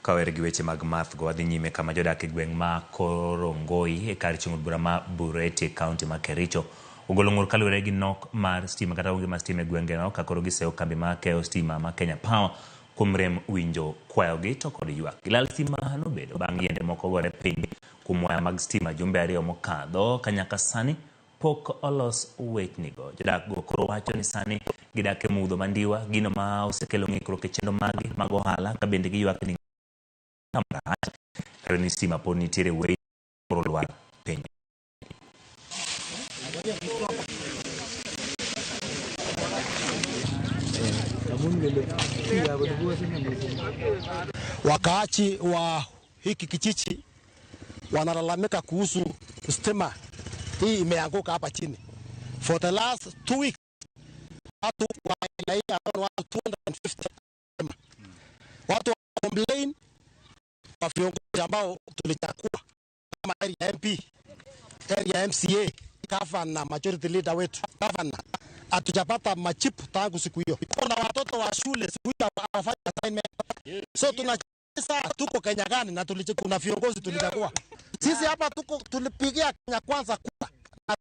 Kawere gi weche mag math go adhi nyime kama jodak e gweng' ma Korongoi e kar chung' bura ma Bureti kaunti ma Kericho ogolo ng'ur kaluwore gi nok mar stima kata onge mar stima e gwenge no ka koro gisewo kambi ma keyo stima ma Kenya Power kuom rem winjo kwayogi to kod ywak. Gilal stima nobedo bang' yiende moko gore piny kuom waya mag stima jumbe ariyo mokadho ka nyaka sani pok olos wechni go. Jodak go koro wacho ni sani gidak e mudho mandiwa, gino ma osekelo ng'ikruok e chenro magi mag ohala ka bende giywak ni kare ni stima pod nitiere wei koro lwar piny. Wakaachi wa hiki kijiji wanalalamika kuhusu stima hii imeanguka hapa chini. For the last 2 weeks watu wanalia 250 watu wa complain kwa viongozi ambao tulichagua kama area MP, area MCA, governor, majority leader wetu governor, hatujapata majibu tangu siku hiyo. Kuna watoto wa shule siku hiyo hawafanya assignment. So tunacheza tuko Kenya gani na kuna viongozi tulichagua. Sisi hapa tulipigia Kenya Kwanza kura na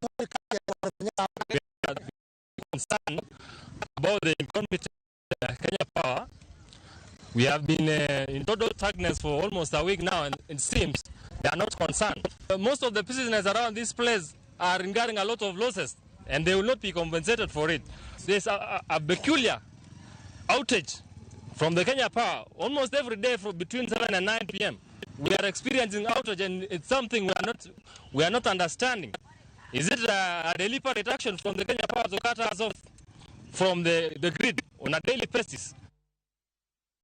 concerned about the incompetent Kenya Power. We have been in total darkness for almost a week now, and it seems they are not concerned. Most of the businesses around this place are incurring a lot of losses, and they will not be compensated for it. There's a peculiar outage from the Kenya Power almost every day from between 7 and 9 p.m. We are experiencing outage, and it's something we are not understanding. Is it a deliberate action from the Kenya Power to cut us off from the grid on a daily basis?